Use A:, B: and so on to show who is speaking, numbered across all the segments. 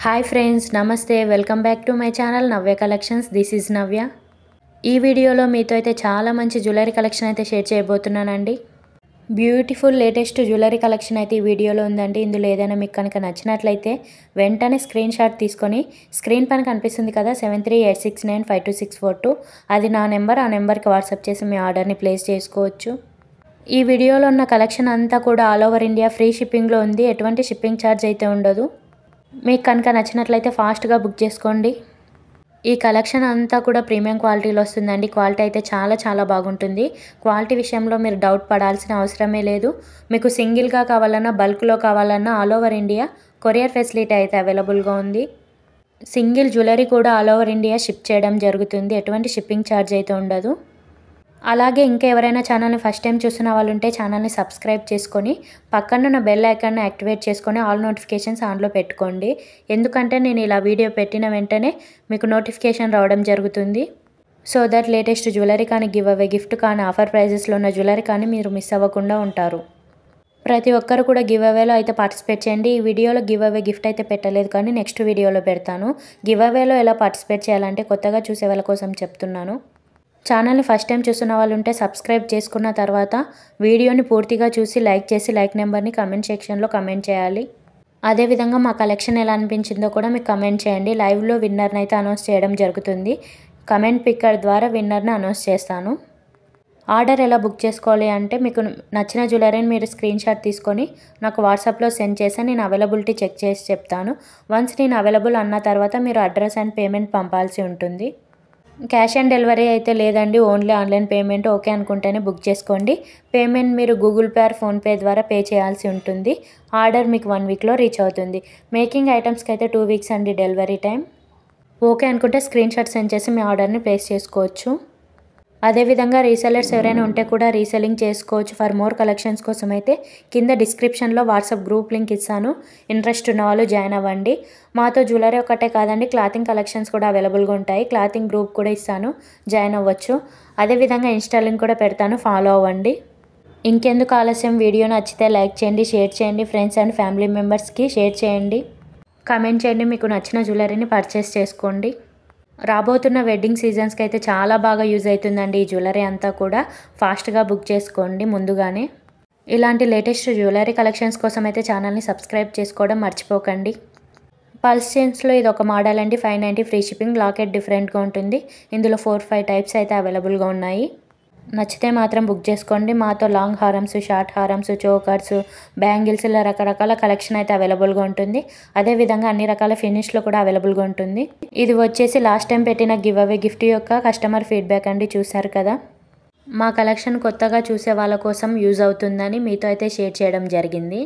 A: Hi friends, నమస్తే. Welcome back to my channel Navya collections. This is Navya. ఈ వీడియోలో మీతో అయితే చాలా మంచి జ్యువెలరీ కలెక్షన్ అయితే షేర్ చేయబోతున్నానండి. బ్యూటిఫుల్ లేటెస్ట్ జ్యువెలరీ కలెక్షన్ అయితే ఈ వీడియోలో ఉందండి. ఇందులో ఏదైనా మీకు కనుక నచ్చినట్లయితే వెంటనే స్క్రీన్ షాట్ తీసుకొని స్క్రీన్ పైన కనిపిస్తుంది కదా 7386952642, అది నా నెంబర్. ఆ నెంబర్కి వాట్సాప్ చేసి మీ ఆర్డర్ని ప్లేస్ చేసుకోవచ్చు. ఈ వీడియోలో ఉన్న కలెక్షన్ అంతా కూడా ఆల్ ఓవర్ ఇండియా ఫ్రీ షిప్పింగ్లో ఉంది. ఎటువంటి షిప్పింగ్ ఛార్జ్ అయితే ఉండదు. మీకు కనుక నచ్చినట్లయితే ఫాస్ట్గా బుక్ చేసుకోండి. ఈ కలెక్షన్ అంతా కూడా ప్రీమియం క్వాలిటీలో వస్తుందండి. క్వాలిటీ అయితే చాలా బాగుంటుంది. క్వాలిటీ విషయంలో మీరు డౌట్ పడాల్సిన అవసరమే లేదు. మీకు సింగిల్గా కావాలన్నా బల్క్లో కావాలన్నా all over India courier facility అయితే అవైలబుల్గా ఉంది. సింగిల్ జ్యువెలరీ కూడా ఆల్ ఓవర్ ఇండియా షిప్ చేయడం జరుగుతుంది. ఎటువంటి షిప్పింగ్ ఛార్జ్ అయితే ఉండదు. అలాగే ఇంకా ఎవరైనా ఛానల్ని ఫస్ట్ టైం చూసిన వాళ్ళు ఉంటే ఛానల్ని సబ్స్క్రైబ్ చేసుకొని పక్కనున్న బెల్ ఐకాన్ని యాక్టివేట్ చేసుకొని ఆల్ నోటిఫికేషన్స్ ఆన్లో పెట్టుకోండి. ఎందుకంటే నేను ఇలా వీడియో పెట్టిన వెంటనే మీకు నోటిఫికేషన్ రావడం జరుగుతుంది. సో దట్ లేటెస్ట్ జ్యువెలరీ కానీ, గివ్ అవే గిఫ్ట్ కానీ, ఆఫర్ ప్రైజెస్లో ఉన్న జ్యువెలరీ కానీ మీరు మిస్ అవ్వకుండా ఉంటారు. ప్రతి ఒక్కరు కూడా గివ్ అవేలో అయితే పార్టిసిపేట్ చేయండి. ఈ వీడియోలో గివ్ అవే గిఫ్ట్ అయితే పెట్టలేదు, కానీ నెక్స్ట్ వీడియోలో పెడతాను. గివ్ అవేలో ఎలా పార్టిసిపేట్ చేయాలంటే కొత్తగా చూసే వాళ్ళ కోసం చెప్తున్నాను. ఛానల్ని ఫస్ట్ టైం చూస్తున్న వాళ్ళు ఉంటే సబ్స్క్రైబ్ చేసుకున్న తర్వాత వీడియోని పూర్తిగా చూసి లైక్ చేసి లైక్ నెంబర్ని కమెంట్ సెక్షన్లో కమెంట్ చేయాలి. అదేవిధంగా మా కలెక్షన్ ఎలా అనిపించిందో కూడా మీకు కమెంట్ చేయండి. లైవ్లో విన్నర్ని అయితే అనౌన్స్ చేయడం జరుగుతుంది. కమెంట్ పిక్కర్ ద్వారా విన్నర్ని అనౌన్స్ చేస్తాను. ఆర్డర్ ఎలా బుక్ చేసుకోవాలి అంటే మీకు నచ్చిన జ్యువెలరీని మీరు స్క్రీన్ షాట్ తీసుకొని నాకు వాట్సాప్లో సెండ్ చేసి నేను అవైలబిలిటీ చెక్ చేసి చెప్తాను. వన్స్ నేను అవైలబుల్ అన్న తర్వాత మీరు అడ్రస్ అండ్ పేమెంట్ పంపాల్సి ఉంటుంది. క్యాష్ ఆన్ డెలివరీ అయితే లేదండి, ఓన్లీ ఆన్లైన్ పేమెంట్. ఓకే అనుకుంటేనే బుక్ చేసుకోండి. పేమెంట్ మీరు గూగుల్ పే ఆర్ ఫోన్పే ద్వారా పే చేయాల్సి ఉంటుంది. ఆర్డర్ మీకు 1 వీక్లో రీచ్ అవుతుంది. మేకింగ్ ఐటమ్స్కి అయితే 2 వీక్స్ అండి డెలివరీ టైం. ఓకే అనుకుంటే స్క్రీన్ షాట్ సెండ్ చేసి మీ ఆర్డర్ని ప్లేస్ చేసుకోవచ్చు. అదేవిధంగా రీసెలర్స్ ఎవరైనా ఉంటే కూడా రీసెల్లింగ్ చేసుకోవచ్చు. ఫర్ మోర్ కలెక్షన్స్ కోసం అయితే కింద డిస్క్రిప్షన్లో వాట్సాప్ గ్రూప్ లింక్ ఇస్తాను. ఇంట్రెస్ట్ ఉన్న వాళ్ళు జాయిన్ అవ్వండి. మాతో జ్యువెలరీ ఒకటే కాదండి, క్లాతింగ్ కలెక్షన్స్ కూడా అవైలబుల్గా ఉంటాయి. క్లాతింగ్ గ్రూప్ కూడా ఇస్తాను, జాయిన్ అవ్వచ్చు. అదేవిధంగా ఇన్స్టా లింక్ కూడా పెడతాను, ఫాలో అవ్వండి. ఇంకెందుకు ఆలస్యం, వీడియో నచ్చితే లైక్ చేయండి, షేర్ చేయండి, ఫ్రెండ్స్ అండ్ ఫ్యామిలీ మెంబర్స్కి షేర్ చేయండి, కమెంట్ చేయండి. మీకు నచ్చిన జ్యువెలరీని పర్చేస్ చేసుకోండి. రాబోతున్న వెడ్డింగ్ సీజన్స్కి అయితే చాలా బాగా యూజ్ అవుతుందండి ఈ జ్యువెలరీ అంతా కూడా. ఫాస్ట్గా బుక్ చేసుకోండి ముందుగానే. ఇలాంటి లేటెస్ట్ జ్యువెలరీ కలెక్షన్స్ కోసం అయితే ఛానల్ని సబ్స్క్రైబ్ చేసుకోవడం మర్చిపోకండి. పల్స్ చైన్స్లో ఇది ఒక మోడల్ అండి, 590 ఫ్రీ షిప్పింగ్. లాకెట్ డిఫరెంట్గా ఉంటుంది. ఇందులో 4-5 టైప్స్ అయితే అవైలబుల్గా ఉన్నాయి. నచ్చితే మాత్రం బుక్ చేసుకోండి. మాతో లాంగ్ హారమ్స్, షార్ట్ హారమ్స్, చోకర్స్, బ్యాంగిల్స్ ఇలా రకరకాల కలెక్షన్ అయితే అవైలబుల్గా ఉంటుంది. అదేవిధంగా అన్ని రకాల ఫినిష్లో కూడా అవైలబుల్గా ఉంటుంది. ఇది వచ్చేసి లాస్ట్ టైం పెట్టిన గివ్ అవే గిఫ్ట్ యొక్క కస్టమర్ ఫీడ్బ్యాక్ అండి, చూశారు కదా. మా కలెక్షన్ కొత్తగా చూసే వాళ్ళ కోసం యూజ్ అవుతుందని మీతో అయితే షేర్ చేయడం జరిగింది.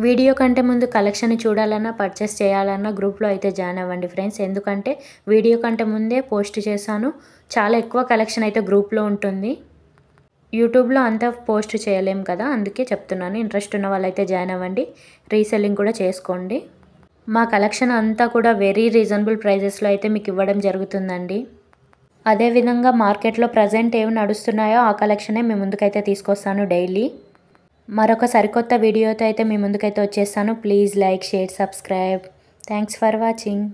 A: వీడియో కంటే ముందు కలెక్షన్ చూడాలన్నా పర్చేస్ చేయాలన్నా గ్రూప్లో అయితే జాయిన్ అవ్వండి ఫ్రెండ్స్. ఎందుకంటే వీడియో కంటే ముందే పోస్ట్ చేశాను. చాలా ఎక్కువ కలెక్షన్ అయితే గ్రూప్లో ఉంటుంది. యూట్యూబ్లో అంతా పోస్ట్ చేయలేం కదా, అందుకే చెప్తున్నాను. ఇంట్రెస్ట్ ఉన్న వాళ్ళైతే జాయిన్ అవ్వండి. రీసెల్లింగ్ కూడా చేసుకోండి. మా కలెక్షన్ అంతా కూడా వెరీ రీజనబుల్ ప్రైజెస్లో అయితే మీకు ఇవ్వడం జరుగుతుందండి. అదేవిధంగా మార్కెట్లో ప్రజెంట్ ఏమి నడుస్తున్నాయో ఆ కలెక్షనే మీ ముందుకైతే తీసుకొస్తాను డైలీ. మరొక సరికొత్త వీడియోతో అయితే మీ ముందుకైతే వచ్చేస్తాను. Please like, share, subscribe. Thanks for watching.